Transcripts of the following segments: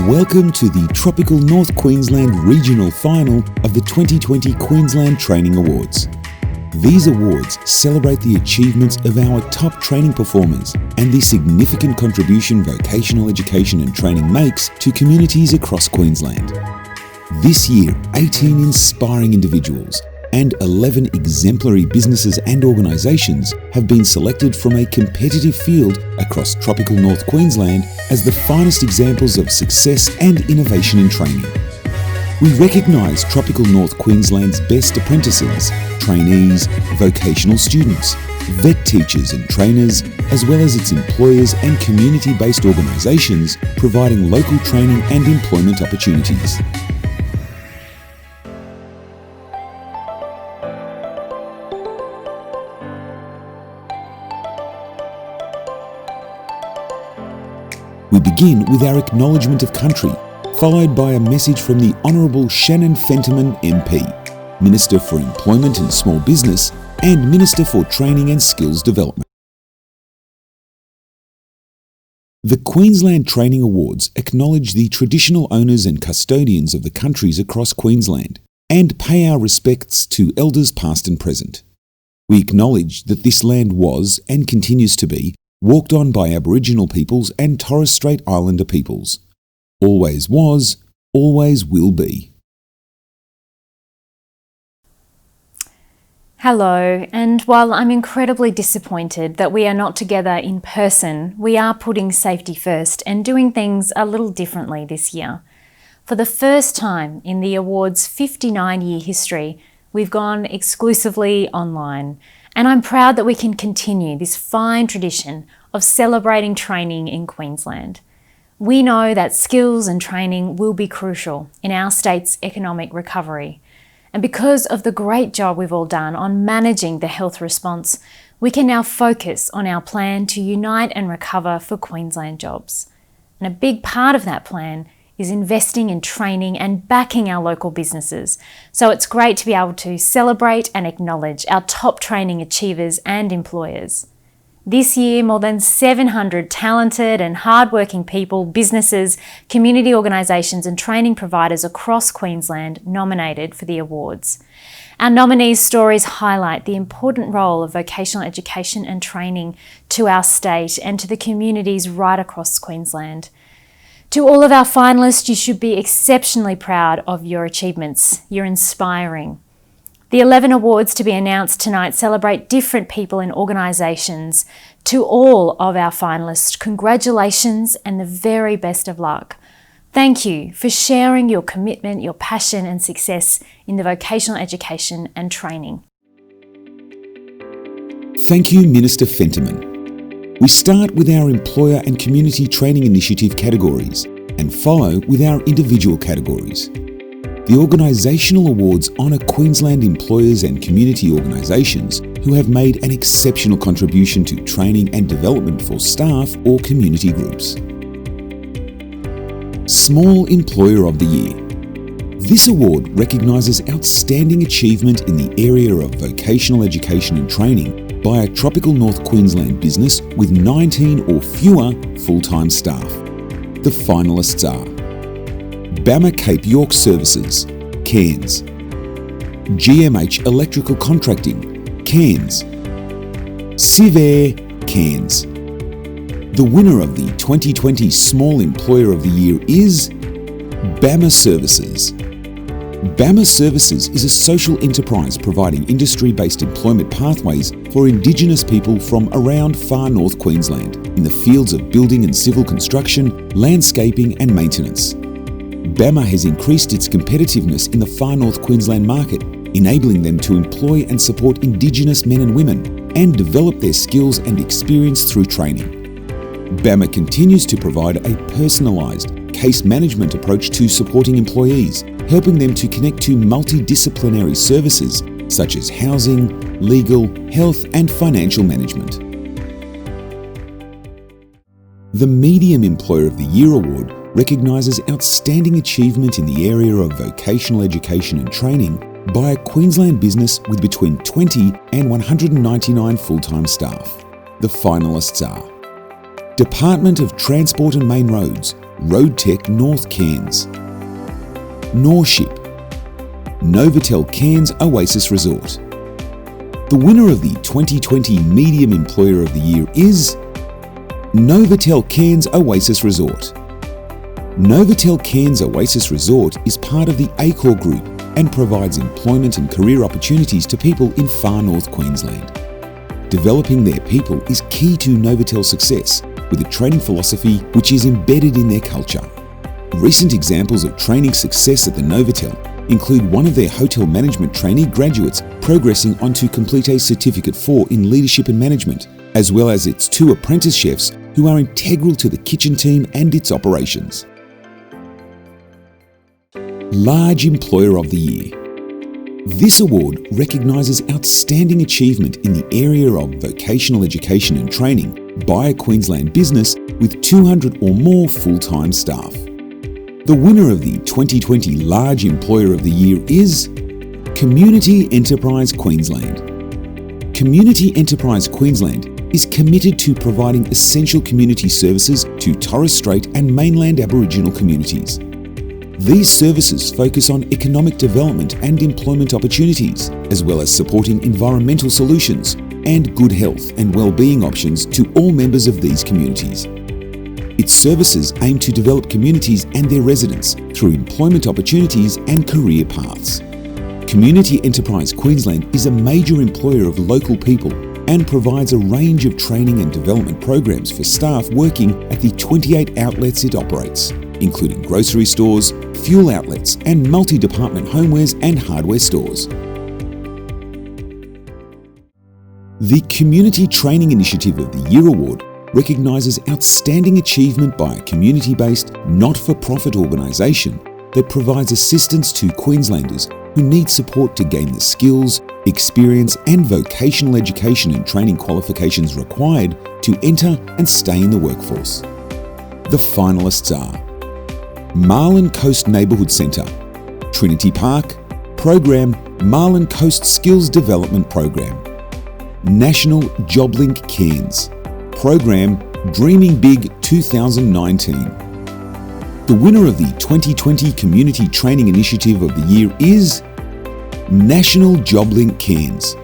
Welcome to the Tropical North Queensland Regional Final of the 2020 Queensland Training Awards. These awards celebrate the achievements of our top training performers and the significant contribution vocational education and training makes to communities across Queensland. This year, 18 inspiring individuals and 11 exemplary businesses and organisations have been selected from a competitive field across tropical North Queensland as the finest examples of success and innovation in training. We recognise tropical North Queensland's best apprentices, trainees, vocational students, vet teachers and trainers, as well as its employers and community-based organisations providing local training and employment opportunities. We begin with our acknowledgement of country, followed by a message from the Honourable Shannon Fentiman MP, Minister for Employment and Small Business and Minister for Training and Skills Development. The Queensland Training Awards acknowledge the traditional owners and custodians of the countries across Queensland and pay our respects to elders past and present. We acknowledge that this land was, and continues to be, walked on by Aboriginal peoples and Torres Strait Islander peoples. Always was, always will be. Hello, and while I'm incredibly disappointed that we are not together in person, we are putting safety first and doing things a little differently this year. For the first time in the awards' 59-year history, we've gone exclusively online. And I'm proud that we can continue this fine tradition of celebrating training in Queensland. We know that skills and training will be crucial in our state's economic recovery. And because of the great job we've all done on managing the health response, we can now focus on our plan to unite and recover for Queensland jobs. And a big part of that plan is investing in training and backing our local businesses. So it's great to be able to celebrate and acknowledge our top training achievers and employers. This year, more than 700 talented and hardworking people, businesses, community organisations and training providers across Queensland nominated for the awards. Our nominees' stories highlight the important role of vocational education and training to our state and to the communities right across Queensland. To all of our finalists, you should be exceptionally proud of your achievements. You're inspiring. The 11 awards to be announced tonight celebrate different people and organisations. To all of our finalists, congratulations and the very best of luck. Thank you for sharing your commitment, your passion and success in the vocational education and training. Thank you, Minister Fentiman. We start with our Employer and Community Training Initiative categories and follow with our individual categories. The organisational awards honour Queensland employers and community organisations who have made an exceptional contribution to training and development for staff or community groups. Small Employer of the Year. This award recognises outstanding achievement in the area of vocational education and training by a tropical North Queensland business with 19 or fewer full-time staff. The finalists are Bama Cape York Services, Cairns; GMH Electrical Contracting, Cairns; Civair, Cairns. The winner of the 2020 Small Employer of the Year is Bama Services. Bama Services is a social enterprise providing industry-based employment pathways for Indigenous people from around far North Queensland in the fields of building and civil construction, landscaping and maintenance. Bama has increased its competitiveness in the far North Queensland market, enabling them to employ and support Indigenous men and women and develop their skills and experience through training. Bama continues to provide a personalised case management approach to supporting employees, helping them to connect to multidisciplinary services such as housing, legal, health and financial management. The Medium Employer of the Year Award recognises outstanding achievement in the area of vocational education and training by a Queensland business with between 20 and 199 full-time staff. The finalists are Department of Transport and Main Roads, RoadTech North Cairns, Norship, Novotel Cairns Oasis Resort. The winner of the 2020 Medium Employer of the Year is Novotel Cairns Oasis Resort. Novotel Cairns Oasis Resort is part of the Accor Group and provides employment and career opportunities to people in far north Queensland. Developing their people is key to Novotel's success, with a training philosophy which is embedded in their culture. Recent examples of training success at the Novotel include one of their hotel management trainee graduates progressing on to complete a Certificate 4 in Leadership and Management, as well as its 2 apprentice chefs who are integral to the kitchen team and its operations. Large Employer of the Year. This award recognises outstanding achievement in the area of vocational education and training by a Queensland business with 200 or more full-time staff. The winner of the 2020 Large Employer of the Year is Community Enterprise Queensland. Community Enterprise Queensland is committed to providing essential community services to Torres Strait and mainland Aboriginal communities. These services focus on economic development and employment opportunities, as well as supporting environmental solutions and good health and well-being options to all members of these communities. Its services aim to develop communities and their residents through employment opportunities and career paths. Community Enterprise Queensland is a major employer of local people and provides a range of training and development programs for staff working at the 28 outlets it operates, including grocery stores, fuel outlets, and multi-department homewares and hardware stores. The Community Training Initiative of the Year Award recognises outstanding achievement by a community-based, not-for-profit organisation that provides assistance to Queenslanders who need support to gain the skills, experience and vocational education and training qualifications required to enter and stay in the workforce. The finalists are Marlin Coast Neighbourhood Centre, Trinity Park, Program Marlin Coast Skills Development Program, National JobLink Cairns, Program Dreaming Big 2019. The winner of the 2020 Community Training Initiative of the Year is National JobLink Cairns.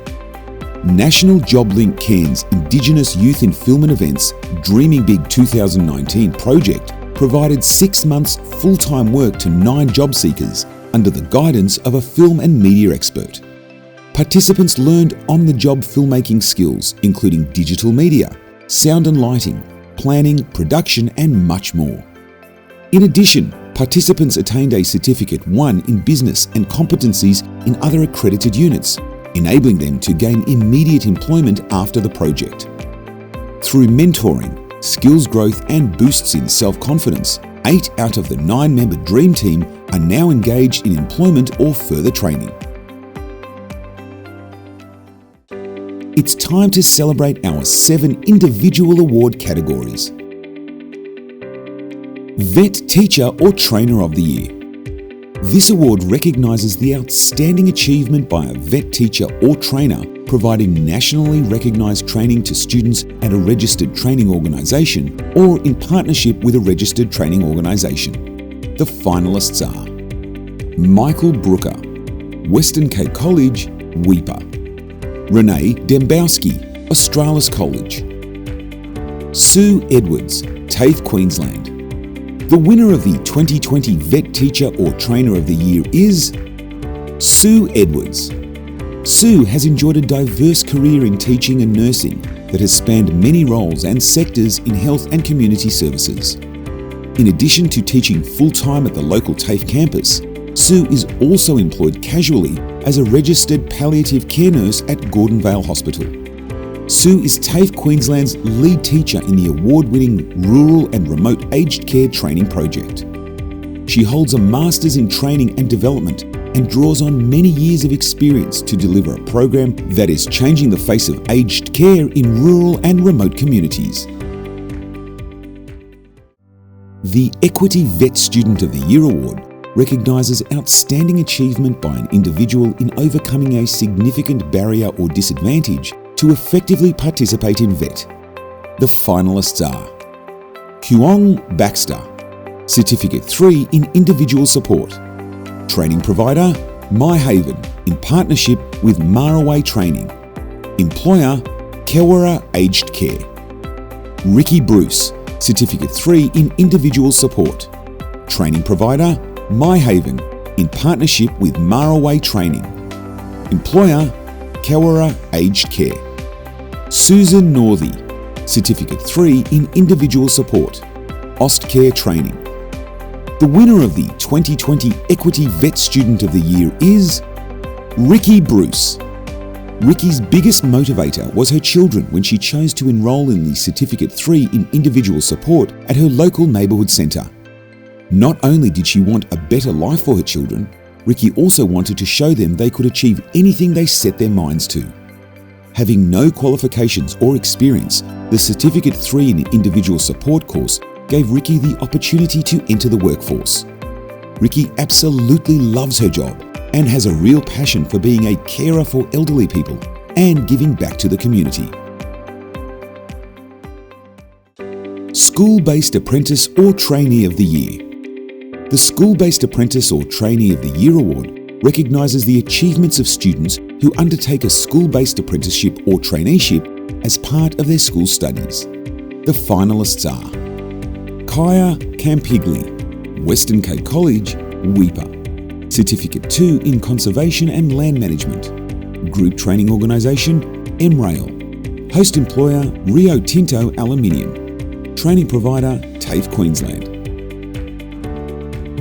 National JobLink Cairns Indigenous Youth in Film and Events Dreaming Big 2019 project provided 6 months full-time work to 9 job seekers under the guidance of a film and media expert. Participants learned on-the-job filmmaking skills including digital media, sound and lighting, planning, production and much more. In addition, participants attained a Certificate 1 in Business and competencies in other accredited units, enabling them to gain immediate employment after the project. Through mentoring, skills growth and boosts in self-confidence, 8 out of the 9-member Dream Team are now engaged in employment or further training. It's time to celebrate our 7 individual award categories. Vet Teacher or Trainer of the Year. This award recognises the outstanding achievement by a vet teacher or trainer providing nationally recognised training to students at a registered training organisation or in partnership with a registered training organisation. The finalists are Michael Brooker, Western Cape College, Weipa; Renee Dembowski, Australis College; Sue Edwards, TAFE Queensland. The winner of the 2020 Vet Teacher or Trainer of the Year is Sue Edwards. Sue has enjoyed a diverse career in teaching and nursing that has spanned many roles and sectors in health and community services. In addition to teaching full-time at the local TAFE campus, Sue is also employed casually as a registered palliative care nurse at Gordonvale Hospital. Sue is TAFE Queensland's lead teacher in the award-winning Rural and Remote Aged Care Training Project. She holds a Master's in Training and Development and draws on many years of experience to deliver a program that is changing the face of aged care in rural and remote communities. The Equity Vet Student of the Year Award recognises outstanding achievement by an individual in overcoming a significant barrier or disadvantage to effectively participate in VET. The finalists are Kuong Baxter, Certificate 3 in Individual Support. Training provider, My Haven, in partnership with Maraway Training. Employer, Kewara Aged Care. Ricky Bruce, Certificate 3 in Individual Support. Training provider, My Haven, in partnership with Maraway Training. Employer, Kewara Aged Care. Susan Northey, Certificate 3 in Individual Support. Ostcare Training. The winner of the 2020 Equity Vet Student of the Year is Ricky Bruce. Ricky's biggest motivator was her children when she chose to enrol in the Certificate 3 in Individual Support at her local neighbourhood centre. Not only did she want a better life for her children, Ricky also wanted to show them they could achieve anything they set their minds to. Having no qualifications or experience, the Certificate 3 in Individual Support course gave Ricky the opportunity to enter the workforce. Ricky absolutely loves her job and has a real passion for being a carer for elderly people and giving back to the community. School-Based Apprentice or Trainee of the Year. The School-Based Apprentice or Trainee of the Year Award recognises the achievements of students who undertake a school-based apprenticeship or traineeship as part of their school studies. The finalists are Kaya Campigli, Western Cape College, Weipa. Certificate 2 in Conservation and Land Management. Group Training Organisation, MRail. Host employer, Rio Tinto Aluminium. Training provider, TAFE Queensland.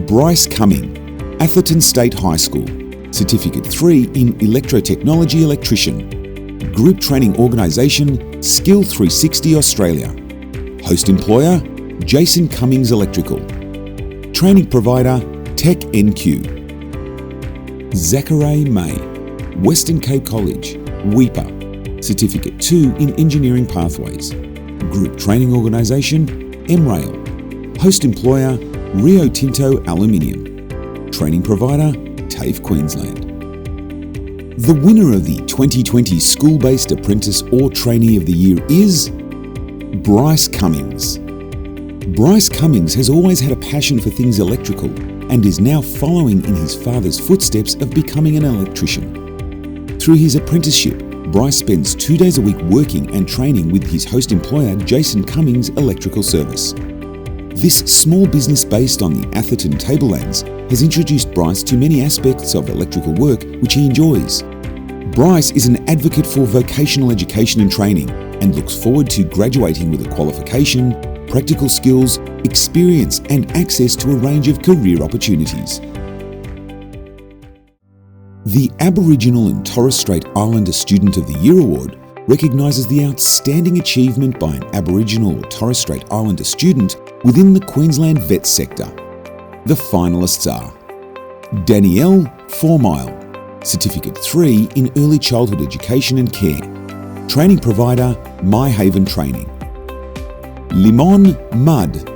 Bryce Cumming, Atherton State High School. Certificate 3 in Electrotechnology Electrician. Group Training Organisation, Skill 360 Australia. Host employer, Jason Cummings Electrical. Training provider, Tech NQ. Zachary May, Western Cape College, Weipa. Certificate 2 in Engineering Pathways. Group Training Organisation, MRail. Host employer, Rio Tinto Aluminium. Training provider, TAFE Queensland. The winner of the 2020 School-Based Apprentice or Trainee of the Year is Bryce Cummings. Bryce Cummings has always had a passion for things electrical and is now following in his father's footsteps of becoming an electrician. Through his apprenticeship, Bryce spends 2 days a week working and training with his host employer, Jason Cummings Electrical Service. This small business based on the Atherton Tablelands has introduced Bryce to many aspects of electrical work which he enjoys. Bryce is an advocate for vocational education and training and looks forward to graduating with a qualification, practical skills, experience and access to a range of career opportunities. The Aboriginal and Torres Strait Islander Student of the Year Award recognises the outstanding achievement by an Aboriginal or Torres Strait Islander student within the Queensland vet sector. The finalists are Danielle Formile, Certificate 3 in Early Childhood Education and Care. Training provider, My Haven Training. Limon Mudd,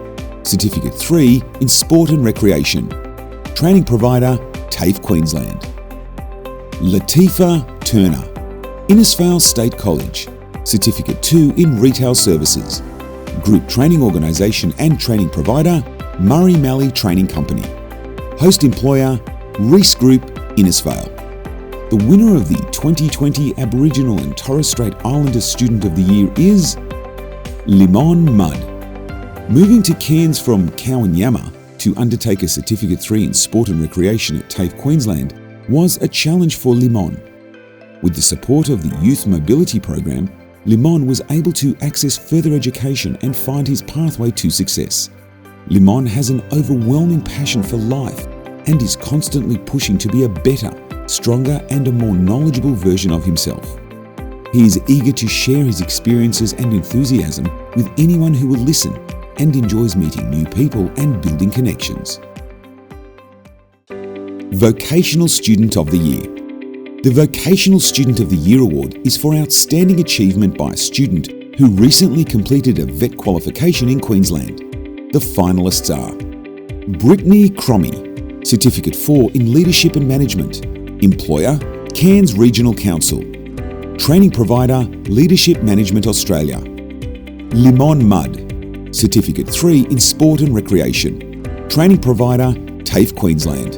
Certificate 3 in Sport and Recreation. Training provider, TAFE Queensland. Latifa Turner, Innisfail State College. Certificate 2 in Retail Services. Group Training Organisation and Training provider, Murray Mallee Training Company. Host employer, Reese Group, Innisfail. The winner of the 2020 Aboriginal and Torres Strait Islander Student of the Year is Limon Mudd. Moving to Cairns from Hauenschild to undertake a Certificate 3 in Sport and Recreation at TAFE Queensland was a challenge for Limon. With the support of the Youth Mobility Program, Limon was able to access further education and find his pathway to success. Limon has an overwhelming passion for life and is constantly pushing to be a better, stronger and a more knowledgeable version of himself. He is eager to share his experiences and enthusiasm with anyone who will listen and enjoys meeting new people and building connections. Vocational Student of the Year. The Vocational Student of the Year Award is for outstanding achievement by a student who recently completed a vet qualification in Queensland. The finalists are Brittany Cromie, Certificate 4 in Leadership and Management. Employer, Cairns Regional Council. Training provider, Leadership Management Australia. Limon Mudd, Certificate 3 in Sport and Recreation. Training provider, TAFE Queensland.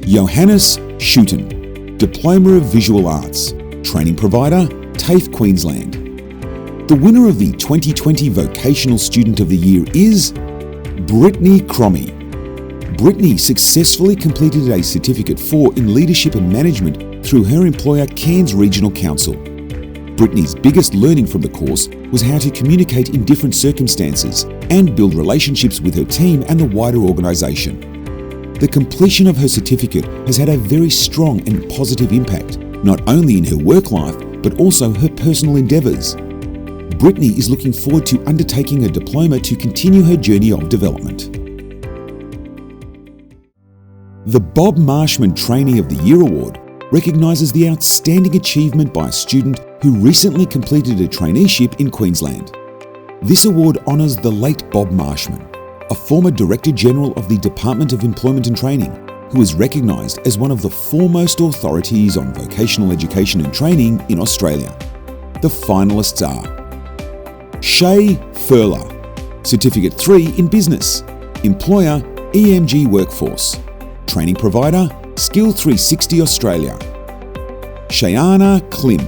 Johannes Schuten, Diploma of Visual Arts. Training provider, TAFE Queensland. The winner of the 2020 Vocational Student of the Year is Brittany Cromie. Brittany successfully completed a Certificate 4 in Leadership and Management through her employer Cairns Regional Council. Brittany's biggest learning from the course was how to communicate in different circumstances and build relationships with her team and the wider organisation. The completion of her certificate has had a very strong and positive impact, not only in her work life, but also her personal endeavours. Brittany is looking forward to undertaking a diploma to continue her journey of development. The Bob Marshman Trainee of the Year Award recognises the outstanding achievement by a student who recently completed a traineeship in Queensland. This award honours the late Bob Marshman, a former Director General of the Department of Employment and Training, who is recognised as one of the foremost authorities on vocational education and training in Australia. The finalists are Shay Furler, Certificate 3 in Business, Employer EMG Workforce, Training Provider Skill 360 Australia. Shayana Klim,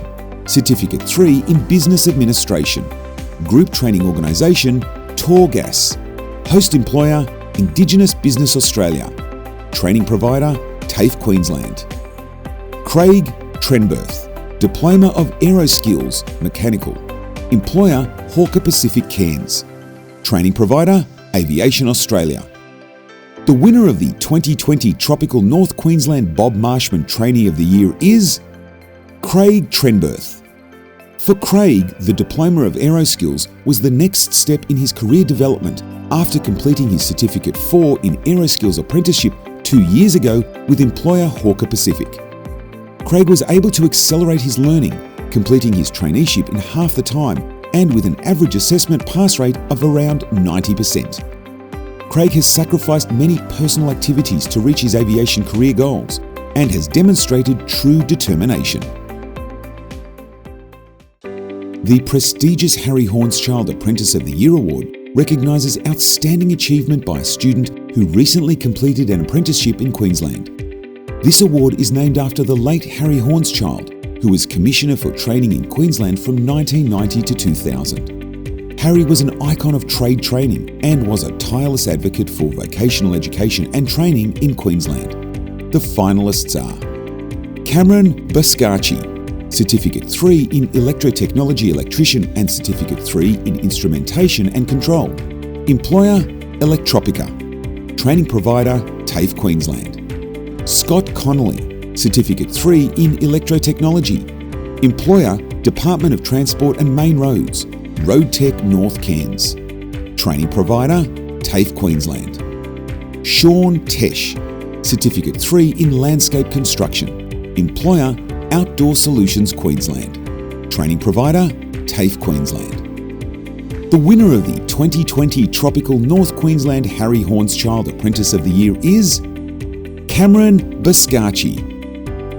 Certificate 3 in Business Administration, Group Training Organisation Torres, Host Employer Indigenous Business Australia, Training Provider TAFE Queensland. Craig Trenberth, Diploma of Aeroskills Mechanical, Employer Hawker Pacific Cairns, Training Provider Aviation Australia. The winner of the 2020 Tropical North Queensland Bob Marshman Trainee of the Year is Craig Trenberth. For Craig, the Diploma of Aeroskills was the next step in his career development after completing his Certificate 4 in Aeroskills Apprenticeship 2 years ago with employer Hawker Pacific. Craig was able to accelerate his learning, completing his traineeship in half the time and with an average assessment pass rate of around 90%. Craig has sacrificed many personal activities to reach his aviation career goals and has demonstrated true determination. The prestigious Hauenschild Apprentice of the Year Award recognises outstanding achievement by a student who recently completed an apprenticeship in Queensland. This award is named after the late Harry Hauenschild, who was Commissioner for Training in Queensland from 1990 to 2000. Harry was an icon of trade training and was a tireless advocate for vocational education and training in Queensland. The finalists are Cameron Bascarci, Certificate 3 in Electrotechnology Electrician and Certificate 3 in Instrumentation and Control, Employer Electropica, Training Provider TAFE Queensland. Scott Connolly, Certificate 3 in Electrotechnology, Employer Department of Transport and Main Roads, RoadTech North Cairns, Training Provider TAFE Queensland. Sean Tesh, Certificate 3 in Landscape Construction, Employer Outdoor Solutions Queensland, Training Provider TAFE Queensland. The winner of the 2020 Tropical North Queensland Harry Hauenschild Apprentice of the Year is Cameron Bascarci.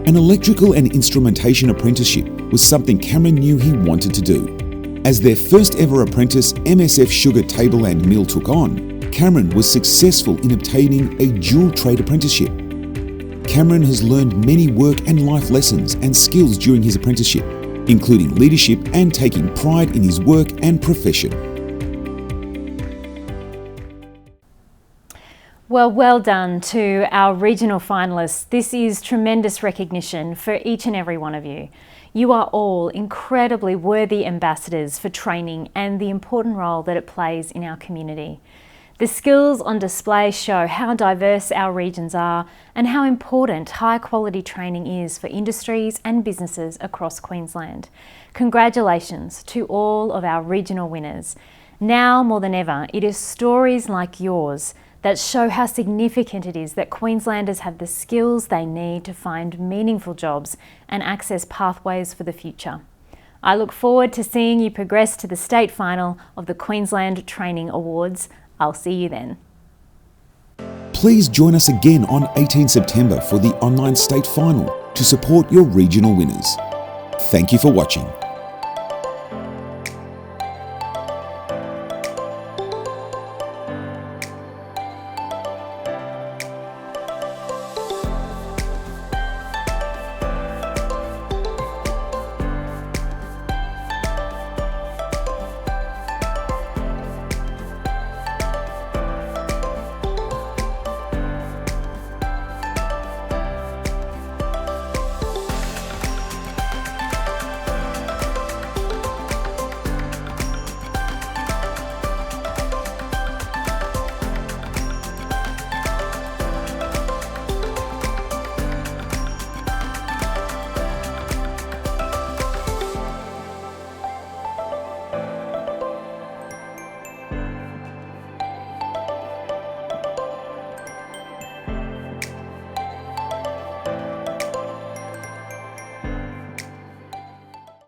An electrical and instrumentation apprenticeship was something Cameron knew he wanted to do. As their first ever apprentice MSF Sugar Table and Mill took on, Cameron was successful in obtaining a dual trade apprenticeship. Cameron has learned many work and life lessons and skills during his apprenticeship, including leadership and taking pride in his work and profession. Well done to our regional finalists. This is tremendous recognition for each and every one of you. You are all incredibly worthy ambassadors for training and the important role that it plays in our community. The skills on display show how diverse our regions are and how important high quality training is for industries and businesses across Queensland. Congratulations to all of our regional winners. Now more than ever, it is stories like yours that show how significant it is that Queenslanders have the skills they need to find meaningful jobs and access pathways for the future. I look forward to seeing you progress to the state final of the Queensland Training Awards. I'll see you then. Please join us again on 18 September for the online state final to support your regional winners. Thank you for watching.